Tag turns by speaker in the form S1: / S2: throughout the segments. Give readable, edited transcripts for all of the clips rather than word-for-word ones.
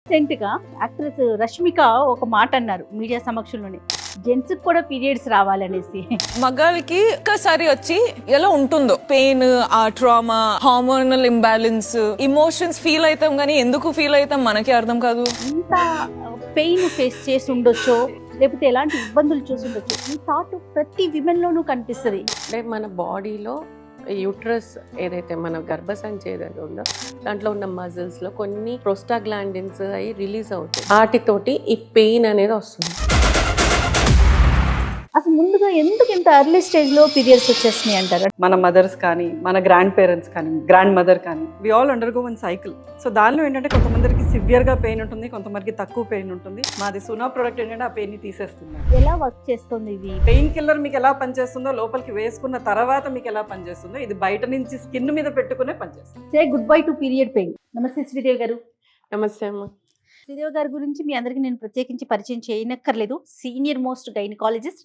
S1: రీసెంట్‌గా యాక్ట్రెస్ రష్మిక ఒక మాట అన్నారు మీడియా సమక్షంలోనే. జెంట్స్‌కి కూడా పీరియడ్స్ రావాలనేసి.
S2: మగాళ్ళకి ఒక్కసారి వచ్చి ఎలా ఉంటుందో పెయిన్, ఆ trauma, hormonal imbalance, emotions feel అవుతాం కానీ ఎందుకు ఫీల్ అవుతాం మనకి అర్థం కాదు.
S1: ఇంత పెయిన్ ఫేస్ చేసి ఉండొచ్చో, లేకపోతే ఎలాంటి ఇబ్బందులు చూసి ఉండొచ్చు, ఈ థాట్ ప్రతి విమెన్‌లోనూ కనిపిస్తది.
S3: అంటే మన బాడీలో యూట్రస్ ఏదైతే మన గర్భసంచి ఏదైతే ఉందో దాంట్లో ఉన్న మజిల్స్లో కొన్ని ప్రోస్టాగ్లాండిన్స్ అవి రిలీజ్ అవుతాయి. వాటితోటి ఈ పెయిన్ అనేది వస్తుంది.
S1: అసలు ముందుగా ఎందుకు ఇంత ఎర్లీ స్టేజ్‌లో పీరియడ్స్ వచ్చేస్తున్నాయి అంటారు?
S4: మన మదర్స్ కానీ మన గ్రాండ్ పేరెంట్స్ కానీ గ్రాండ్ మదర్ కానీ we all undergo one cycle. So దానిలో ఏంటంటే కొంతమందికి సివియర్గా పెయిన్ ఉంటుంది, కొంతమందికి తక్కువ పెయిన్ ఉంటుంది. మాది సునా ప్రోడక్ట్ ఏంటంటే ఆ పెయిన్ని తీసేస్తుంది.
S1: ఎలా వర్క్ చేస్తుంది ఇది?
S4: పెయిన్ కిల్లర్ మీకు ఎలా పనిచేస్తుందో, లోపలికి వేసుకున్న తర్వాత మీకు ఎలా పనిచేస్తుందో, ఇది బయట నుంచి స్కిన్ మీద పెట్టుకునే పనిచేస్తుంది.
S1: సే good bye to period pain. నమస్తే శ్రీదేవి గారు.
S3: నమస్తే అమ్మ.
S1: శ్రీదేవి గారి గురించి మీ అందరికీ నేను ప్రత్యేకించి పరిచయం చేయనక్కర్లేదు. Senior most gynaecologist.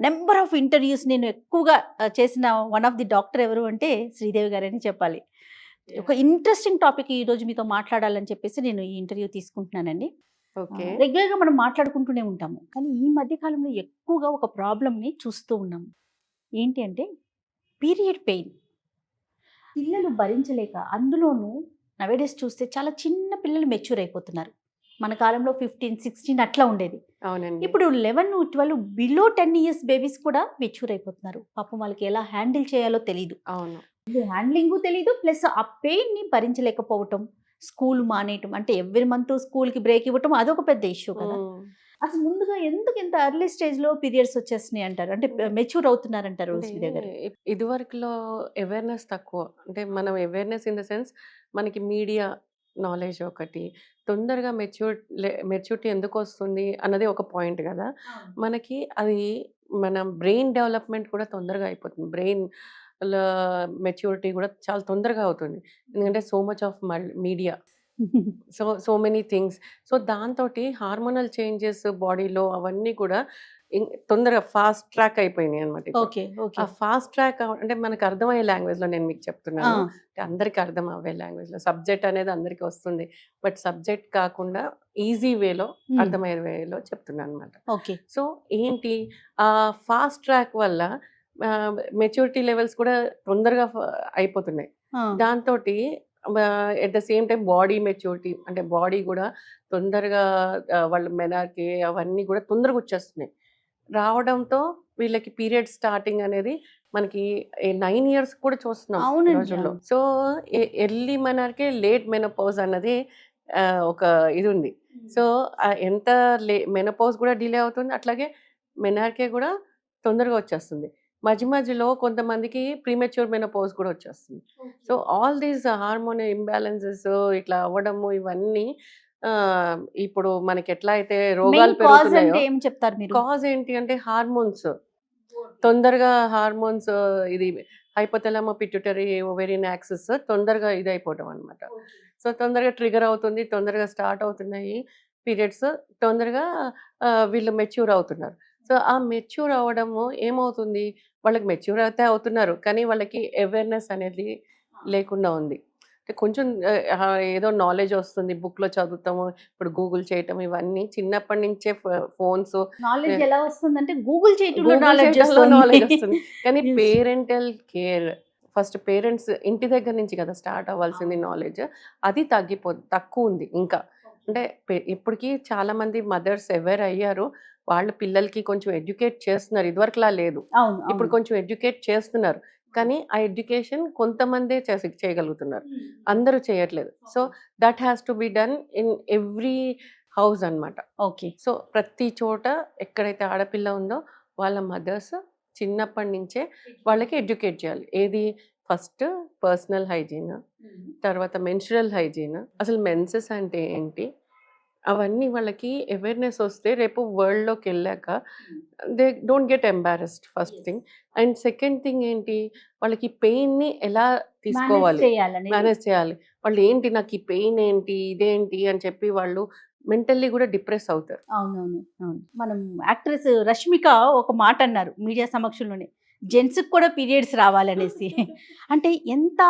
S1: Number of interviews నేను ఎక్కువగా చేసిన వన్ ఆఫ్ ది డాక్టర్ ఎవరు అంటే శ్రీదేవి గారని చెప్పాలి. ఒక ఇంట్రెస్టింగ్ టాపిక్ ఈరోజు మీతో మాట్లాడాలని చెప్పేసి నేను ఈ ఇంటర్వ్యూ తీసుకుంటున్నానండి.
S3: ఓకే.
S1: రెగ్యులర్గా మనం మాట్లాడుకుంటూనే ఉంటాము, కానీ ఈ మధ్య కాలంలో ఎక్కువగా ఒక ప్రాబ్లమ్ని చూస్తూ ఉన్నాము. ఏంటి అంటే పీరియడ్ పెయిన్. పిల్లలు భరించలేక, అందులోనూ నవేడేస్ చూస్తే చాలా చిన్న పిల్లలు మెచ్యూర్ అయిపోతున్నారు. మన కాలంలో 15, 16 అట్లా ఉండేది.
S3: అవునండి.
S1: ఇప్పుడు 11, 12 బిలో 10 ఇయర్స్ బేబీస్ కూడా మెచ్యూర్ అయిపోతున్నారు. పాపం వాళ్ళకి ఎలా హ్యాండిల్ చేయాలో తెలియదు.
S3: అవును.
S1: హ్యాండ్లింగ్ తెలియదు, ప్లస్ ఆ పెయిన్ని భరించలేకపోవటం, స్కూల్ మానేయటం, అంటే ఎవ్రీ మంత్ స్కూల్కి బ్రేక్ ఇవ్వటం అదొక పెద్ద ఇష్యూ కదా. అసలు ముందుగా ఎందుకు ఇంత ఎర్లీ స్టేజ్లో పీరియడ్స్ వచ్చేస్తున్నాయి అంటారు, అంటే మెచ్యూర్ అవుతున్నారంటారు శ్రీదేవి గారు?
S3: ఇదివరకులో అవేర్నెస్ తక్కువ. అంటే మనం అవేర్నెస్ ఇన్ ద సెన్స్ మనకి మీడియా నాలెడ్జ్ ఒకటి, తొందరగా మెచ్యూరిటీ ఎందుకు వస్తుంది అన్నది ఒక పాయింట్ కదా. మనకి అది మన బ్రెయిన్ డెవలప్మెంట్ కూడా తొందరగా అయిపోతుంది. బ్రెయిన్ మెచ్యూరిటీ కూడా చాలా తొందరగా అవుతుంది. ఎందుకంటే so much of media, so many things. So దాంతో హార్మోనల్ చేంజెస్ బాడీలో అవన్నీ కూడా తొందరగా ఫాస్ట్ ట్రాక్ అయిపోయినాయి అనమాట.
S1: Okay okay.
S3: ఆ ఫాస్ట్ ట్రాక్ అంటే మనకు అర్థమయ్యే లాంగ్వేజ్లో నేను మీకు చెప్తున్నాను. అంటే అందరికి అర్థం అవ్వే లాంగ్వేజ్లో సబ్జెక్ట్ అనేది అందరికీ వస్తుంది, బట్ సబ్జెక్ట్ కాకుండా ఈజీ వేలో అర్థమయ్యే వేలో చెప్తున్నాను అనమాట.
S1: ఓకే.
S3: సో ఏంటి ఆ ఫాస్ట్ ట్రాక్ వల్ల మెచ్యూరిటీ లెవెల్స్ కూడా తొందరగా అయిపోతున్నాయి. దాంతో at the same time body maturity, అంటే బాడీ కూడా తొందరగా వాళ్ళ మెనార్కి అవన్నీ కూడా తొందరగా వచ్చేస్తున్నాయి. రావడంతో వీళ్ళకి పీరియడ్ స్టార్టింగ్ అనేది మనకి 9 years కూడా చూస్తున్నాం ఈ రోజుల్లో. సో ఎర్లీ మెనార్కే లేట్ మెనోపౌజ్ అన్నది ఒక ఇది ఉంది. సో ఎంత మెనోపౌజ్ కూడా డిలే అవుతుంది, అట్లాగే మెనార్కే కూడా తొందరగా వచ్చేస్తుంది. మధ్యలో కొంతమందికి ప్రీమెచ్యూర్ మెనోపౌజ్ కూడా వచ్చేస్తుంది. So all these hormone imbalances ఇట్లా అవ్వడము ఇవన్నీ ఇప్పుడు మనకి ఎట్లా అయితే రోగాలు పెరుగుతున్నాయో,
S1: ఏం చెప్తారు మీరు?
S3: కాజ్ ఏంటి అంటే హార్మోన్స్ తొందరగా హార్మోన్స్ ఇది హైపోథాలమో పిట్యూటరీ ఓవేరియన్ యాక్సిస్ తొందరగా ఇది అయిపోవడం అనమాట. సో తొందరగా ట్రిగర్ అవుతుంది, తొందరగా స్టార్ట్ అవుతున్నాయి పీరియడ్స్, తొందరగా వీళ్ళు మెచ్యూర్ అవుతున్నారు. సో ఆ మెచ్యూర్ అవ్వడము ఏమవుతుంది, వాళ్ళకి మెచ్యూర్ అయితే అవుతున్నారు కానీ వాళ్ళకి అవేర్నెస్ అనేది లేకుండా ఉంది. అంటే కొంచెం ఏదో నాలెడ్జ్ వస్తుంది, బుక్లో చదువుతాము, ఇప్పుడు గూగుల్ చేయటం ఇవన్నీ చిన్నప్పటి నుంచే ఫోన్స్
S1: నాలెడ్జ్ ఎలా వస్తుందంటే గూగుల్ చేయటంలో
S3: నాలెడ్జ్
S1: నాలెడ్జ్
S3: వస్తుంది. కానీ పేరెంటల్ కేర్ ఫస్ట్ పేరెంట్స్ ఇంటి దగ్గర నుంచి కదా స్టార్ట్ అవ్వాల్సింది నాలెడ్జ్, అది తక్కువ ఉంది ఇంకా. అంటే ఇప్పటికీ చాలా మంది మదర్స్ అవేర్ అయ్యారు, వాళ్ళు పిల్లలకి కొంచెం ఎడ్యుకేట్ చేస్తున్నారు, ఇదివరకులా లేదు, ఇప్పుడు కొంచెం ఎడ్యుకేట్ చేస్తున్నారు. కానీ ఆ ఎడ్యుకేషన్ కొంతమందే చేయగలుగుతున్నారు, అందరూ చేయట్లేదు. So that has to be done in every house అన్నమాట.
S1: ఓకే.
S3: సో ప్రతి చోట ఎక్కడైతే ఆడపిల్ల ఉందో వాళ్ళ మదర్స్ చిన్నప్పటి నుంచే వాళ్ళకి ఎడ్యుకేట్ చేయాలి. ఏది ఫస్ట్ పర్సనల్ హైజీన్, తర్వాత మెన్స్ట్రువల్ హైజీన్, అసలు మెన్సెస్ అంటే ఏంటి, అవన్నీ వాళ్ళకి అవేర్నెస్ వస్తే రేపు వరల్డ్లోకి వెళ్ళాక they don't get embarrassed, first thing. And second thing ఏంటి, వాళ్ళకి పెయిన్ని ఎలా తీసుకోవాలి, మేనేజ్ చేయాలి. వాళ్ళు ఏంటి నాకు ఈ పెయిన్ ఏంటి ఇదేంటి అని చెప్పి వాళ్ళు మెంటల్లీ కూడా డిప్రెస్ అవుతారు.
S1: అవునవును అవును. మనం యాక్ట్రెస్ రష్మిక ఒక మాట అన్నారు మీడియా సమక్షంలోనే. జెంట్స్కి కూడా పీరియడ్స్ రావాలనేసి అంటే ఎంత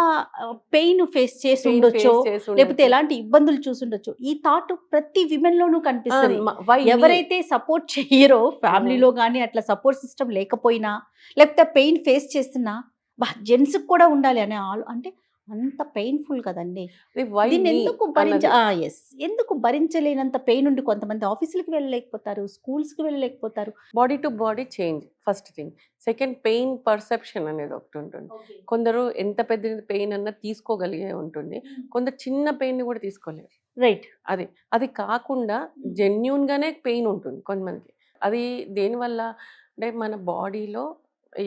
S1: పెయిన్ ఫేస్ చేసి
S3: Pain
S1: ఉండొచ్చో
S3: face చేసి
S1: లేకపోతే
S3: ఉండొచ్చు.
S1: ఎలాంటి ఇబ్బందులు చూసుండొచ్చు ఈ థాట్ ప్రతి విమెన్ లోనూ కనిపిస్తుంది
S3: Why me?
S1: ఎవరైతే సపోర్ట్ చెయ్యరో ఫ్యామిలీలో కానీ అట్లా సపోర్ట్ సిస్టమ్ లేకపోయినా లేకపోతే పెయిన్ ఫేస్ చేస్తున్నా జెంట్స్కి కూడా ఉండాలి అనే అంటే అంత పెయిన్ఫుల్ కదండి
S3: Why
S1: దీన్ని
S3: me
S1: ఎందుకు
S3: అన్నది.
S1: ఎందుకు భరించలేనంత పెయిన్ ఉండి కొంతమంది ఆఫీసులకు వెళ్ళలేకపోతారు స్కూల్స్కి వెళ్ళలేకపోతారు
S3: body to body change first thing. Second, pain perception అనేది ఒకటి ఉంటుంది. కొందరు ఎంత పెద్ద పెయిన్ అన్నా తీసుకోగలిగే ఉంటుంది, కొందరు చిన్న పెయిన్ ని కూడా తీసుకోలేరు.
S1: రైట్
S3: అది కాకుండా జెన్యున్ గానే పెయిన్ ఉంటుంది కొంతమందికి. అది దేనివల్ల అంటే మన బాడీలో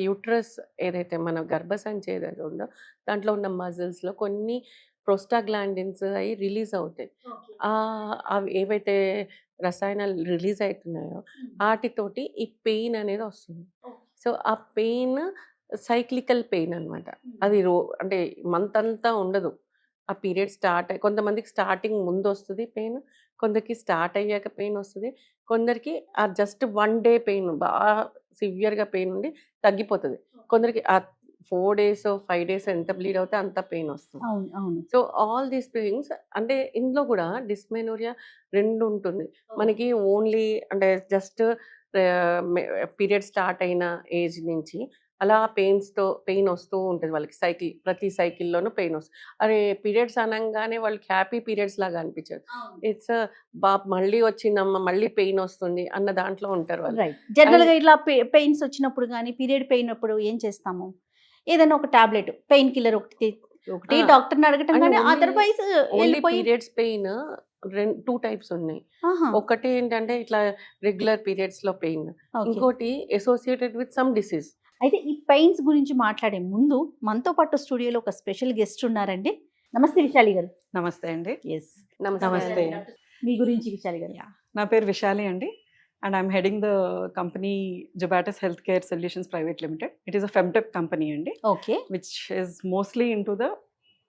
S3: యూట్రస్ ఏదైతే మన గర్భసంచి ఏదైతే ఉందో దాంట్లో ఉన్న muscles లో కొన్ని ప్రోస్టాగ్లాండిన్స్ అవి రిలీజ్ అవుతాయి. అవి ఏవైతే రసాయనాలు రిలీజ్ అవుతున్నాయో వాటితోటి ఈ పెయిన్ అనేది వస్తుంది. సో ఆ పెయిన్ సైక్లికల్ పెయిన్ అన్నమాట. అది అంటే మంత్ అంతా ఉండదు. ఆ పీరియడ్ కొంతమందికి స్టార్టింగ్ ముందు వస్తుంది పెయిన్, కొందరికి స్టార్ట్ అయ్యాక పెయిన్ వస్తుంది, కొందరికి ఆ జస్ట్ 1 day పెయిన్ బాగా సివియర్గా పెయిన్ ఉండి తగ్గిపోతుంది, కొందరికి ఆ 4 days 5 days ఎంత బ్లీడ్ అవుతే అంత పెయిన్ వస్తుంది.
S1: అవును అవును
S3: సో ఆల్ దీస్ థింగ్స్ అంటే ఇందులో కూడా డిస్మెనోరియా 2 ఉంటుంది. మనకి ఓన్లీ అంటే జస్ట్ పీరియడ్ స్టార్ట్ అయిన ఏజ్ నుంచి అలా పెయిన్ వస్తూ ఉంటుంది వాళ్ళకి. ప్రతి సైకిల్లోనూ పెయిన్ వస్తుంది. అరే పీరియడ్స్ అనగానే వాళ్ళకి హ్యాపీ పీరియడ్స్ లాగా అనిపించదు. ఇట్స్ మళ్ళీ వచ్చిందమ్మా మళ్ళీ పెయిన్ వస్తుంది అన్న దాంట్లో ఉంటారు వాళ్ళు.
S1: రైట్ జనరల్ గా ఇట్లా పెయిన్స్ వచ్చినప్పుడు కానీ పీరియడ్ పెయిన్ అప్పుడు ఏం చేస్తాము ఏదైనా ఒక టాబ్లెట్ పెయిన్ కిల్లర్ ఒకటి డాక్టర్ని అడగటం కానీ అదర్వైజ్ వెళ్ళిపోయి
S3: పీరియడ్స్ పెయిన్ 2 types ఉన్నాయి. ఒకటి ఏంటంటే ఇట్లా రెగ్యులర్ పీరియడ్స్ లో పెయిన్, ఇంకోటి అసోసియేటెడ్ విత్ సమ్ డిసీజ్.
S1: అయితే ఈ పెయిన్స్ గురించి మాట్లాడే ముందు మనతో పాటు స్టూడియోలో ఒక స్పెషల్ గెస్ట్ ఉన్నారండి. నమస్తే విశాలి గారు.
S4: నమస్తే అండి.
S1: ఎస్
S4: నమస్తే.
S1: మీ గురించి విశాలి గారు.
S4: నా పేరు విశాలి అండి, and I'm heading the company Jubatus health care solutions private limited. It is a femtech company అండి,
S1: okay
S4: which is mostly into the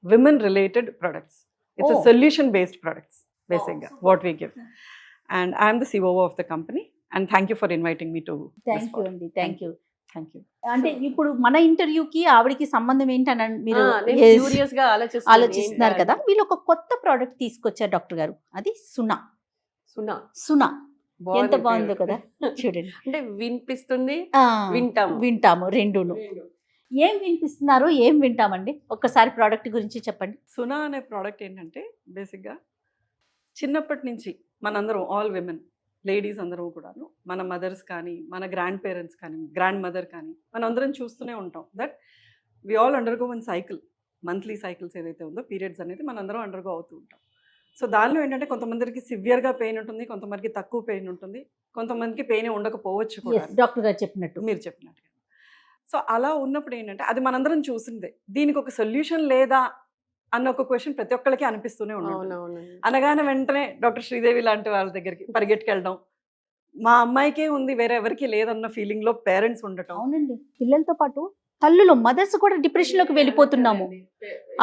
S4: women related products. It's a
S1: Oh.
S4: solution based products basically what we give, and I am the COO of the company, and thank you for inviting me to this
S1: thank you
S4: forum.
S1: అండి. Thank you.
S4: Thank you.
S1: అంటే ఇప్పుడు మన ఇంటర్వ్యూకి ఆవిడకి సంబంధం ఏంటని మీరు
S3: curious గా
S1: ఆలోచిస్తున్నారు కదా. వీళ్ళు ఒక కొత్త ప్రోడక్ట్ తీసుకొచ్చారు డాక్టర్ గారు, అది సునా. సునా ఎంత బాగుందో కదా చూడండి.
S3: అంటే వినిపిస్తుంది,
S1: ఆ,
S3: వింటాము.
S1: వింటాము రెండును. ఏం వినిపిస్తున్నారు ఏం వింటామండి, ఒక్కసారి ప్రోడక్ట్ గురించి చెప్పండి.
S4: సునా అనే ప్రోడక్ట్ ఏంటంటే బేసిక్గా చిన్నప్పటి నుంచి మనందరం ఆల్ విమెన్ లేడీస్ అందరం కూడాను మన మదర్స్ కానీ మన గ్రాండ్ పేరెంట్స్ కానీ గ్రాండ్ మదర్ కానీ మనందరం చూస్తూనే ఉంటాం that we all undergo one cycle, monthly cycles ఏదైతే ఉందో పీరియడ్స్ అనేది మనందరం అండర్గో అవుతూ ఉంటాం. సో దానిలో ఏంటంటే కొంతమందికి సివియర్గా పెయిన్ ఉంటుంది, కొంతమందికి తక్కువ పెయిన్ ఉంటుంది, కొంతమందికి పెయిన్ ఉండకపోవచ్చు కూడా,
S1: డాక్టర్ గారు చెప్పినట్టు.
S4: మీరు చెప్పినట్టుగా. సో అలా ఉన్నప్పుడు ఏంటంటే అది మనందరం చూసిందే, దీనికి ఒక సొల్యూషన్ లేదా అన్న ఒక క్వశ్చన్ ప్రతి ఒక్కరికి అనిపిస్తూనే ఉంటుంది. అనగానే వెంటనే డాక్టర్ శ్రీదేవి లాంటి వాళ్ళ దగ్గరికి పరిగెట్టుకెళ్ళడం, మా అమ్మాయికే ఉంది వేరే ఎవరికి లేదన్న ఫీలింగ్ లో పేరెంట్స్ ఉండటం.
S1: అవునండి, పిల్లలతో పాటు తల్లులు మదర్స్ కూడా డిప్రెషన్ లోకి వెళ్ళిపోతున్నాము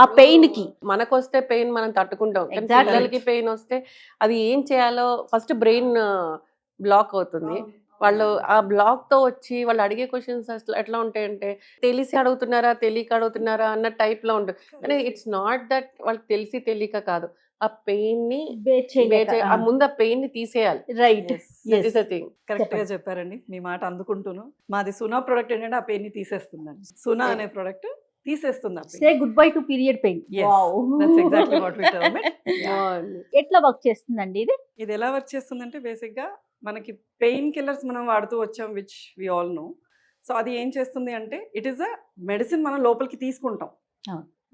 S1: ఆ పెయిన్ కి.
S3: మనకొస్తే పెయిన్ మనం తట్టుకుంటాం, కానీ
S1: Exactly.
S3: పిల్లలకి పెయిన్ వస్తే అది ఏం చేయాలో ఫస్ట్ బ్రెయిన్ బ్లాక్ అవుతుంది. వాళ్ళు ఆ బ్లాక్ తో వచ్చి వాళ్ళు అడిగే క్వశ్చన్స్ అసలు ఎట్లా ఉంటాయంటే తెలిసి అడుగుతున్నారా తెలియక అడుగుతున్నారా అన్న టైప్ లో ఉంటుంది. కానీ ఇట్స్ నాట్ దట్ వాళ్ళకి తెలిసి తెలియక కాదు, ఆ పెయిన్ ని ఆ ముందు ఆ పెయిన్ ని తీసేయాలి.
S1: Right
S3: thing.
S4: కరెక్ట్ గా చెప్పారండి, మీ మాట అందుకుంటూను. మాది సునా ప్రోడక్ట్ ఏంటంటే ఆ పెయిన్ ని తీసేస్తుందండి. సునా అనే ప్రోడక్ట్ తీసేస్తుంది.
S1: Say good bye to period pain. ఎట్లా వర్క్ చేస్తుందండి ఇది?
S4: ఇది ఎలా వర్క్ చేస్తుందంటే బేసిక్ గా మనకి పెయిన్ కిల్లర్స్ మనం వాడుతూ వచ్చాం which we all know. So అది ఏం చేస్తుంది అంటే ఇట్ ఈస్ అ మెడిసిన్ మనం లోపలికి తీసుకుంటాం,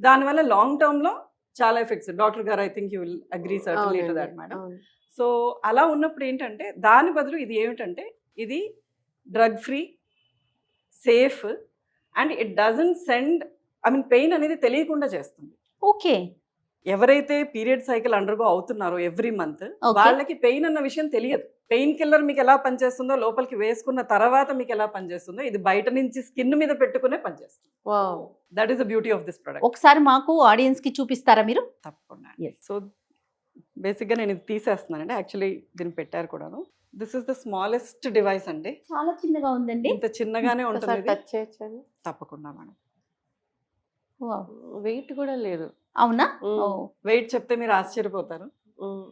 S4: దానివల్ల లాంగ్ టర్మ్ లో చాలా ఎఫెక్ట్స్. డాక్టర్ గారు I think you will agree certainly to that madam. So అలా ఉన్నప్పుడు ఏంటంటే దాని బదులు ఇది ఏమిటంటే ఇది drug free, safe, and it doesn't send pain అనేది తెలియకుండా చేస్తుంది.
S1: ఓకే,
S4: ఎవరైతే పీరియడ్ సైకిల్ అండర్గో అవుతున్నారో ఎవ్రీ మంత్ వాళ్ళకి పెయిన్ అన్న విషయం తెలియదు. పెయిన్ కిల్లర్ మీకు ఎలా పనిచేస్తుందో, లోపలికి వేసుకున్న తర్వాత మీకు ఎలా పనిచేస్తుందో, ఇది బయట నుంచి స్కిన్ మీద పెట్టుకునే పనిచేస్తుంది. That is the beauty of this product.
S1: ఒకసారి మాకు ఆడియన్స్ కి చూపిస్తారా మీరు?
S4: తప్పకుండా. సో బేసిక్గా నేను ఇది తీసేస్తున్నానండి, యాక్చువల్లీ దీన్ని పెట్టారు కూడాను. This is the smallest device అండి.
S1: చాలా చిన్నగా ఉందండి.
S4: ఇంత చిన్నగానే ఉంటుంది ఇది.
S3: టచ్ చేయొచ్చండి.
S4: తప్పకుండా మేడం.
S1: వావ్.
S3: వెయిట్ కూడా లేదు.
S1: అవునా?
S3: మ్మ్.
S1: ఓ.
S4: వెయిట్ చెప్తే మీరు ఆశ్చర్యపోతారు.
S3: మ్మ్.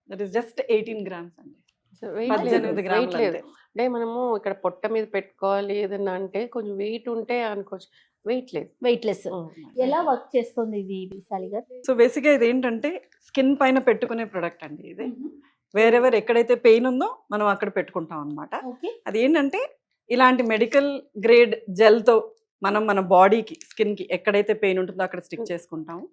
S4: దట్ ఈస్ జస్ట్ 18 grams అండి.
S3: సో వెయిట్
S4: 18
S3: లేదు.
S4: గ్రాములు
S3: వెయిట్ లేదు.
S4: అంతే.
S3: అంటే మనము ఇక్కడ పొట్ట మీద పెట్టుకోవాలి ఏదన్నా అంటే కొంచెం వెయిట్ ఉంటే అనుకోవచ్చు. వెయిట్ లేదు.
S1: వెయిట్లెస్.
S3: మ్మ్.
S1: ఎలా వర్క్ చేస్తుంది ఇది విశాలి గారు?
S4: సో బేసిక్గా ఇది ఏంటంటే స్కిన్ పైన పెట్టుకునే ప్రొడక్ట్ అండి ఇది. వేరెవర్ ఎక్కడైతే పెయిన్ ఉందో మనం అక్కడ పెట్టుకుంటాం అనమాట.
S1: ఓకే.
S4: అది ఏంటంటే ఇలాంటి మెడికల్ గ్రేడ్ జెల్తో మనం మన బాడీకి స్కిన్కి ఎక్కడైతే పెయిన్ ఉంటుందో అక్కడ స్టిక్ చేసుకుంటాము.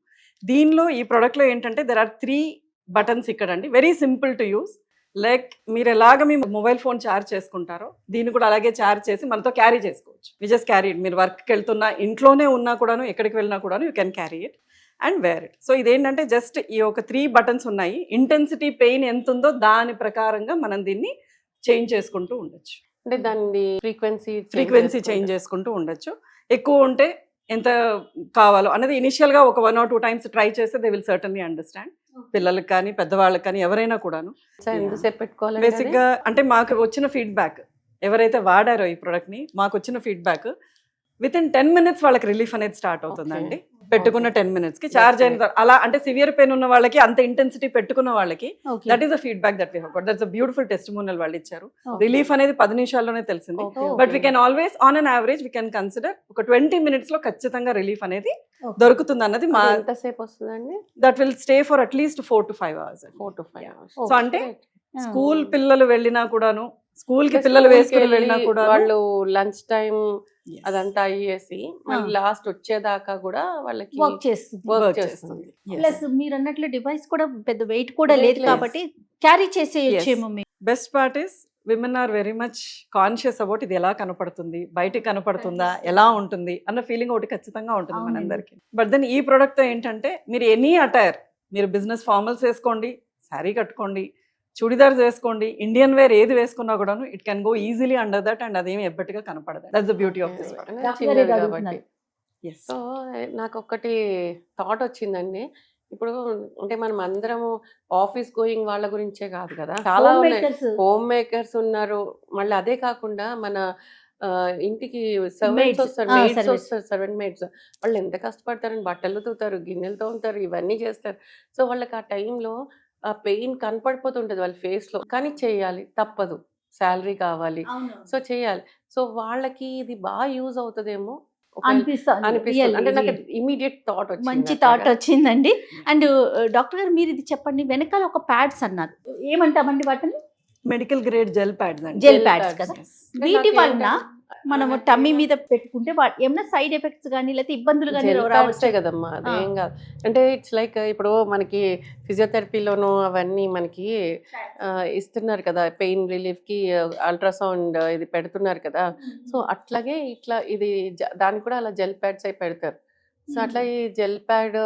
S4: దీనిలో ఈ ప్రోడక్ట్లో ఏంటంటే దెర్ ఆర్ 3 బటన్స్ ఇక్కడ అండి. Very simple to use. Like మీరు ఎలాగ మీ మొబైల్ ఫోన్ ఛార్జ్ చేసుకుంటారో దీన్ని కూడా అలాగే ఛార్జ్ చేసి మనతో క్యారీ చేసుకోవచ్చు. We just carry it. మీరు వర్క్కి వెళ్తున్నా, ఇంట్లోనే ఉన్నా కూడాను, ఎక్కడికి వెళ్ళినా కూడాను you can carry it and wear it. So ఇదేంటంటే జస్ట్ ఈ ఒక 3 బటన్స్ ఉన్నాయి. ఇంటెన్సిటీ పెయిన్ ఎంత ఉందో దాని ప్రకారంగా మనం దీన్ని చేంజ్ చేసుకుంటూ ఉండొచ్చు.
S3: అంటే దాని
S4: ఫ్రీక్వెన్సీ చేంజ్ చేసుకుంటూ ఉండొచ్చు. ఎక్కువ ఉంటే ఎంత కావాలో అనేది ఇనిషియల్గా ఒక 1 or 2 times ట్రై చేస్తే దే విల్ సర్టన్లీ అండర్స్టాండ్. పిల్లలకి కానీ పెద్దవాళ్ళకి కానీ ఎవరైనా కూడాను.
S3: ఎంతసేపు పెట్టుకోవాలి?
S4: బేసిక్గా అంటే మాకు వచ్చిన ఫీడ్బ్యాక్, ఎవరైతే వాడారో ఈ ప్రోడక్ట్ని, మాకు వచ్చిన ఫీడ్బ్యాక్ వితిన్ 10 minutes వాళ్ళకి రిలీఫ్ అనేది స్టార్ట్ అవుతుందండి. పెట్టుకున్న 10 minutesకి ఛార్జ్ అయిన అలా అంటే సివియర్ పెయిన్ ఉన్న వాళ్ళకి, అంత ఇంటెన్సిటీ పెట్టుకున్న వాళ్ళకి
S1: okay.
S4: That is the feedback that we have got. That's a beautiful testimonial వాళ్ళు ఇచ్చారు. రిలీఫ్ అనేది 10 నిమిషాల్లోనే తెలిసింది. But we can always on an average we can consider ఒక 20 minutes లో ఖచ్చితంగా రిలీఫ్ అనేది దొరుకుతుంది అన్నది మా.
S3: ఎంతసేపు వస్తుందండి?
S4: That will stay for at least 4 to 5 hours.
S3: 4 to 5 hours.
S4: So అంటే స్కూల్ పిల్లలు వెళ్ళినా కూడాను, స్కూల్ కి పిల్లలు వేసుకుని వెళ్ళినా కూడా
S3: వాళ్ళు లంచ్ టైం అదంతా అయ్యేసి మళ్ళీ లాస్ట్ వచ్చేదాకా కూడా వాళ్ళకి
S1: వర్క్ చేస్తుంది.
S3: వర్క్ చేస్తుంది.
S1: ప్లస్ మీరు అన్నట్లు డివైస్ కూడా పెద్ద వెయిట్ కూడా లేదు
S3: Weightless.
S1: కాబట్టి క్యారీ చేసేయచ్చేమో మీరు.
S4: Best part is women are very much conscious about ఇది ఎలా కనపడుతుంది, బయటికి కనపడుతుందా, ఎలా ఉంటుంది అన్న ఫీలింగ్ ఒకటి ఖచ్చితంగా ఉంటుంది
S1: అవునండి.
S4: మనందరికి. బట్ దెన్ ఈ ప్రోడక్ట్ తో ఏంటంటే మీరు ఎనీ అటైర్, మీరు బిజినెస్ ఫార్మల్స్ వేసుకోండి, శారీ కట్టుకోండి, చుడిదార్స్ వేసుకోండి, ఇండియన్ వేర్ ఏది వేసుకున్నా కూడాను it can go easily under that and అదేమి ఎబ్బటిగా కనపడదు. That's the beauty of this product.
S1: Doctor
S3: చిన్నది
S1: గారు
S3: కాబట్టి.
S1: అడుగుతున్నారు.
S3: సో నాకు ఒకటి థాట్ వచ్చిందండి. ఇప్పుడు అంటే మనం అందరము ఆఫీస్ గోయింగ్ వాళ్ళ గురించే కాదు కదా, చాలా
S1: Home
S3: ఉన్నాయి.
S1: makers.
S3: హోమ్ మేకర్స్ ఉన్నారు. మళ్ళీ అదే కాకుండా మన ఇంటికి సర్వెంట్స్
S1: Maids.
S3: వస్తారు,
S1: Ah,
S3: మేడ్స్
S1: service.
S3: వస్తారు, సర్వెంట్ మేడ్స్. వాళ్ళు ఎంత కష్టపడతారని బట్టలు తూతారు, గిన్నెలు తోముతారు, ఇవన్నీ చేస్తారు. సో వాళ్ళకి ఆ టైంలో ఆ పెయిన్ కనపడిపోతుంటది వాళ్ళ ఫేస్ లో. కానీ చేయాలి, తప్పదు, శాలరీ కావాలి, సో చేయాలి. సో వాళ్ళకి ఇది బాగా యూజ్ అవుతుందేమో అనిపిస్తుంది. అంటే నాకు ఇమీడియట్ థాట్ వచ్చింది.
S1: మంచి థాట్ వచ్చిందండి. అండ్ డాక్టర్ గారు మీరు ఇది చెప్పండి, వెనకాల ఒక ప్యాడ్స్ అన్నారు, ఏమంటామండి వాటిని?
S4: మెడికల్ గ్రేడ్ జెల్ ప్యాడ్స్ అండి.
S1: Gel
S3: Gel
S1: pads
S3: pads.
S1: కదా.
S4: Yes.
S1: వీటి వలన
S3: నాకేంటంటే-
S1: మనము
S3: నాకు
S1: టమ్మీ మీద పెట్టుకుంటే ఏమైనా సైడ్ ఎఫెక్ట్స్ కానీ లేకపోతే ఇబ్బందులు కానీ
S3: జెల్
S1: రావచ్చు?
S3: ప్యాడ్సే కదమ్మా, అదేం కాదు. అంటే ఇట్స్ లైక్ ఇప్పుడు మనకి ఫిజియోథెరపీలోను అవన్నీ మనకి ఇస్తున్నారు కదా, పెయిన్ రిలీఫ్ కి అల్ట్రాసౌండ్ ఇది పెడుతున్నారు కదా. సో అట్లాగే ఇట్లా ఇది దానికి కూడా అలా జెల్ ప్యాడ్స్ అయి పెడతారు. సో అట్లా ఈ జెల్ ప్యాడ్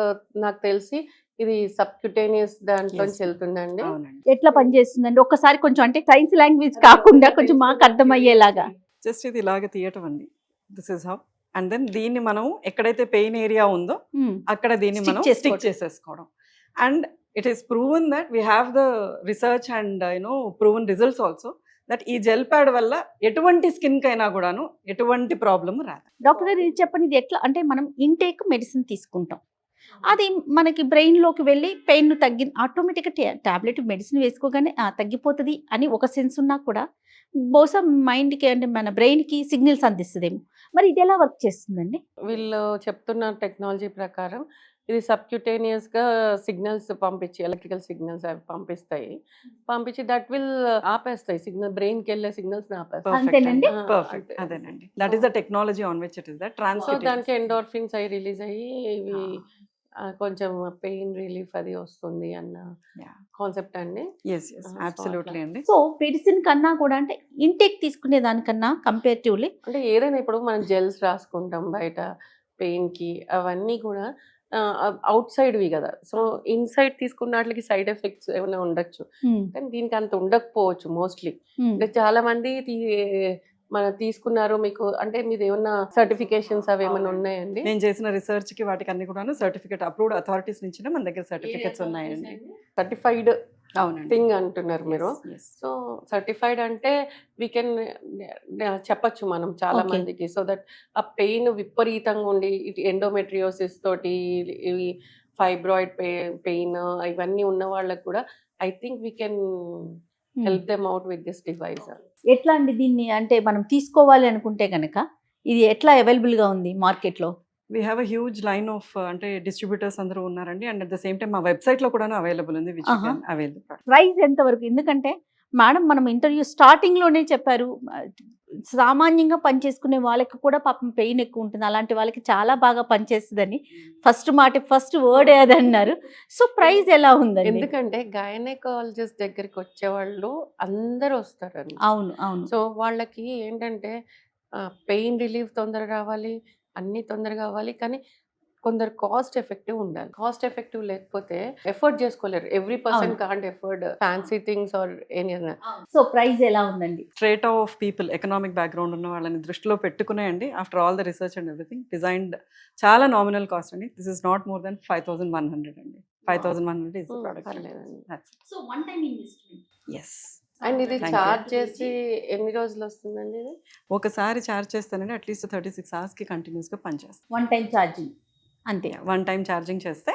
S3: నాకు తెలిసి ఇది సబ్క్యూటేనియస్ దాంట్లో
S4: Yes.
S3: వెళ్తుందండి.
S4: అవునండి.
S1: ఎట్లా పనిచేస్తుందండి ఒక్కసారి కొంచెం అంటే సైన్స్ లాంగ్వేజ్ కాకుండా కొంచెం మాకు అర్థమయ్యేలాగా.
S4: జస్ట్ ఇది ఇలాగ తీయటం అండి. This is how. And then దీన్ని మనం ఎక్కడైతే పెయిన్ ఏరియా ఉందో అక్కడ దీన్ని
S1: Stick
S4: మనం
S1: చేసుకోవడం.
S4: స్టిక్ చేసేసుకోవడం. And it is proven that we have the research and proven results also that ఈ జెల్ ప్యాడ్ వల్ల ఎటువంటి స్కిన్ కైనా కూడాను ఎటువంటి ప్రాబ్లమ్ రాదు.
S1: డాక్టర్ గారు ఇది చెప్పండి, ఇది ఎట్లా అంటే మనం ఇంటేక్ మెడిసిన్ తీసుకుంటాం, అది మనకి బ్రెయిన్లోకి వెళ్ళి పెయిన్ తగ్గి ఆటోమేటిక్గా టాబ్లెట్ మెడిసిన్ వేసుకోగానే తగ్గిపోతుంది అని ఒక సెన్స్ ఉన్నా కూడా బహుశా మైండ్కి అంటే మన బ్రెయిన్కి సిగ్నల్స్ అందిస్తుందేమో. మరి ఇది ఎలా వర్క్ చేస్తుందండి?
S3: వీళ్ళు చెప్తున్న టెక్నాలజీ ప్రకారం ఇది సబ్క్యూటేనియస్ గా సిగ్నల్స్ పంపించి, ఎలక్ట్రికల్ సిగ్నల్స్ అవి పంపించి దట్ విల్ ఆపేస్తాయి సిగ్నల్, బ్రెయిన్ కి వెళ్ళే సిగ్నల్స్ ఆపేస్తాయి.
S1: అంతేనండి?
S4: పర్ఫెక్ట్. అదేనండి. That is the technology on which it is that
S3: so
S4: transmit.
S3: దానికి ఎండోర్ఫిన్స్ అవి రిలీజ్ అయ్యి ఇవి కొంచెం పెయిన్ రిలీఫ్ అది వస్తుంది అన్న కాన్సెప్ట్ అండి.
S4: ఎస్ ఎస్ అబ్సల్యూట్లీ అండి.
S1: సో మెడిసిన్ కన్నా కూడా అంటే ఇంటేక్ తీసుకునే దానికన్నా కంపేరిటివ్లీ
S3: అంటే ఏదైనా ఇప్పుడు మనం జెల్స్ రాసుకుంటాం బయట పెయిన్ కి, అవన్నీ కూడా అవుట్ సైడ్వి కదా. సో ఇన్సైడ్ తీసుకున్న వాటికి సైడ్ ఎఫెక్ట్స్ ఏమైనా ఉండొచ్చు, కానీ దీనికి అంత ఉండకపోవచ్చు మోస్ట్లీ. అంటే చాలా మంది మన తీసుకున్నారు, మీకు అంటే మీరు ఏమన్నా సర్టిఫికేషన్స్ అవి ఏమైనా ఉన్నాయండి?
S4: నేను చేసిన రీసెర్చ్ కి వాటికి అన్ని కూడా సర్టిఫికేట్ అప్రూవ్డ్ అథారిటీస్ నుంచి మన దగ్గర సర్టిఫికేట్స్ ఉన్నాయండి.
S3: సర్టిఫైడ్
S4: అవునండి.
S3: థింగ్ అంటున్నారు మీరు.
S4: Yes.
S3: సో సర్టిఫైడ్ అంటే వీ కెన్ చెప్పచ్చు మనం చాలా
S1: Okay.
S3: మందికి, సో దట్ ఆ పెయిన్ విపరీతంగా ఉండి ఇటు ఎండోమెట్రియోసిస్ తోటి ఇవి ఫైబ్రాయిడ్ పెయిన్ ఇవన్నీ ఉన్న వాళ్ళకి కూడా I think we can help them out with this device.
S1: ఎట్లా అండి దీన్ని అంటే మనం తీసుకోవాలి అనుకుంటే కనుక ఇది ఎట్లా అవైలబుల్ గా ఉంది మార్కెట్ లో?
S4: We have a huge line of అంటే డిస్ట్రిబ్యూటర్స్ అందరూ ఉన్నారండి. And at the same time మా వెబ్సైట్ లో కూడా అవైలబుల్ ఉంది, విచ్
S1: Uh-huh.
S4: అవైల్.
S1: ప్రైస్ ఎంత వరకు? ఎందుకంటే మేడం మనం ఇంటర్వ్యూ స్టార్టింగ్ లోనే చెప్పారు, సామాన్యంగా పనిచేసుకునే వాళ్ళకి కూడా పాపం పెయిన్ ఎక్కువ ఉంటుంది, అలాంటి వాళ్ళకి చాలా బాగా పనిచేస్తుందని ఫస్ట్ వర్డ్ ఏదన్నారు. సో ప్రైస్ ఎలా ఉందండి?
S3: ఎందుకంటే గైనకాలజిస్ట్ దగ్గరికి వచ్చే వాళ్ళు అందరూ వస్తారండి.
S1: అవును అవును.
S3: సో వాళ్ళకి ఏంటంటే పెయిన్ రిలీఫ్ తొందరగా రావాలి, అన్ని తొందరగా అవ్వాలి, కానీ కొందరు కాస్ట్ ఎఫెక్టివ్ ఉండాలి. కాస్ట్ ఎఫెక్టివ్ లేకపోతే ఎఫర్ట్ చేసుకోలేరు. ఎవ్రీ పర్సన్
S1: అవును.
S3: Can't afford fancy things or any.
S1: So price ఎలా ఉందండి?
S4: Strata of people, economic background ఉన్న వాళ్ళని దృష్టిలో పెట్టుకునే అండి, after all the research and everything designed చాలా నామినల్ కాస్ట్ అండి. This is not more than 5,100 అండి. 5,100 ఇస్ ద ప్రోడక్ట్.
S3: పర్లేదండి.
S1: So one time investment.
S4: Yes.
S3: And ఇది
S4: Thank you.
S3: చార్జ్ చేసి ఎన్ని రోజులు వస్తుందండి ఇది?
S4: ఒకసారి ఛార్జ్ చేస్తానండి అట్లీస్ట్ 36 hours కి కంటిన్యూస్గా పనిచేస్తాం.
S1: వన్ టైం ఛార్జింగ్ అంతే.
S4: వన్ టైం ఛార్జింగ్ చేస్తే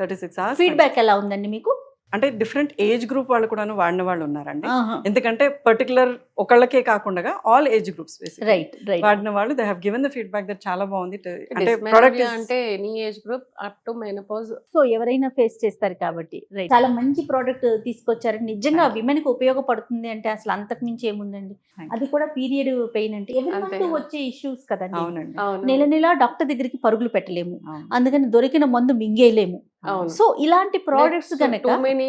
S4: 36 hours.
S1: ఫీడ్బ్యాక్ ఎలా ఉందండి మీకు?
S4: అంటే డిఫరెంట్ ఏజ్ గ్రూప్ వాళ్ళు కూడా వాడిన వాళ్ళు ఉన్నారండి.
S1: ఆహా.
S4: ఎందుకంటే పర్టికులర్ ఒకళ్ళకే కాకుండా all age groups
S1: right right.
S4: వాడిన వాళ్ళు they have given the feedback that చాలా బాగుంది. అంటే
S3: Dysmenorrhea
S4: ప్రోడక్ట్
S3: అంటే any age group up to menopause.
S1: So ఎవరైనా ఫేస్ చేస్తారు కాబట్టి రైట్. చాలా మంచి ప్రోడక్ట్ తీసుకొచ్చారు, నిజంగా
S4: Thank you.
S1: విమెన్ కి ఉపయోగపడుతుంది అంటే అసలు అంతకు మించి ఏముందండి.
S4: Thank you.
S1: అది కూడా పీరియడ్ పెయిన్ అంటే ఎవరి
S3: అంతే
S1: మంత్
S3: కదా.
S1: వచ్చే ఇష్యూస్ కదండి.
S4: అవునండి.
S3: అవును.
S1: నెల నెల డాక్టర్ దగ్గరికి పరుగులు పెట్టలేము,
S4: అవును.
S1: అందుకని దొరికిన మందు మింగేయలేము.
S3: అవును.
S1: సో ఇలాంటి ప్రోడక్ట్స్ గనక
S3: టూ మెనీ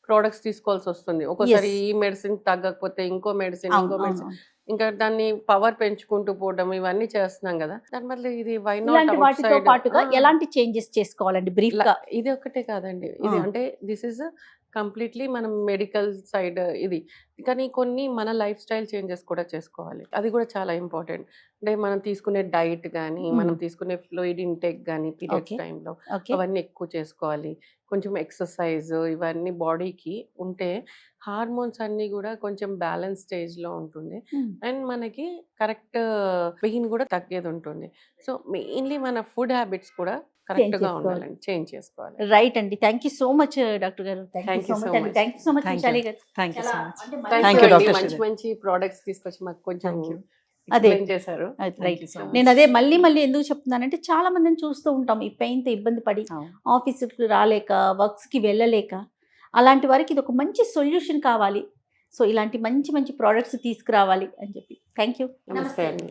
S3: ప్రోడక్ట్స్ తీసుకోవాల్సి వస్తుంది. ఒక్కోసారి ఈ మెడిసిన్ తగ్గకపోతే ఇంకో మెడిసిన్, ఇంకో మెడిసిన్, ఇంకా దాన్ని పవర్ పెంచుకుంటూ పోవడం ఇవన్నీ చేస్తున్నాం కదా. దాని వల్ల ఇది వై
S1: ఇలాంటి
S3: నాట్
S1: వాటితో పాటుగా ఎలాంటి చేంజెస్ చేసుకోవాలండి బ్రీఫ్ గా?
S3: ఇది ఒకటే కాదండి, ఇది అంటే దిస్ ఇస్ కంప్లీట్లీ మనం మెడికల్ సైడ్ ఇది, కానీ కొన్ని మన లైఫ్ స్టైల్ చేంజెస్ కూడా చేసుకోవాలి. అది కూడా చాలా ఇంపార్టెంట్. అంటే మనం తీసుకునే డైట్ కానీ, మనం తీసుకునే ఫ్లూయిడ్ ఇంటేక్ కానీ పీరియడ్స్
S1: Okay.
S3: టైంలో
S1: ఓకే.
S3: అవన్నీ ఎక్కువ చేసుకోవాలి. కొంచెం ఎక్సర్సైజ్ ఇవన్నీ బాడీకి ఉంటే హార్మోన్స్ అన్నీ కూడా కొంచెం బ్యాలెన్స్ స్టేజ్లో ఉంటుంది. అండ్ మనకి కరెక్ట్ పెయిన్ కూడా తగ్గేది ఉంటుంది. సో మెయిన్లీ మన ఫుడ్ హ్యాబిట్స్ కూడా కరెక్ట్గా
S1: చేసుకోవాలి.
S3: ఉండాలండి, చేంజ్ చేసుకోవాలి.
S1: రైట్ అండి. Thank you so much doctor గారు.
S3: Thank
S1: thank
S3: you
S1: you so
S3: so
S1: much అండి.
S3: much.
S1: Thank you so much
S4: Thank you.
S1: Vishali గారు.
S4: థ్యాంక్ యూ సో
S1: చాలా
S4: మచ్.
S1: అంటే
S3: Thank
S4: Thank
S3: you
S4: you,
S3: అండి.
S4: Dr.
S3: మంచి
S4: Sridhar.
S3: మంచి ప్రోడక్ట్స్ తీసుకొచ్చి మాకు కొంచెం
S4: Thank you.
S1: అదే.
S3: explain చేశారు.
S1: రైట్.
S4: you so much.
S1: నేను అదే మళ్ళీ ఎందుకు చెప్తున్నానంటే చాలా మందిని చూస్తూ ఉంటాం ఈ పెయిన్తో ఇబ్బంది పడి
S4: అవును.
S1: ఆఫీసుకి రాలేక, వర్క్స్కి వెళ్ళలేక, అలాంటి వారికి ఇది ఒక మంచి సొల్యూషన్ కావాలి. సో ఇలాంటి మంచి మంచి ప్రోడక్ట్స్ తీసుకురావాలి అని చెప్పి థ్యాంక్ యూ.
S3: నమస్తే అండి.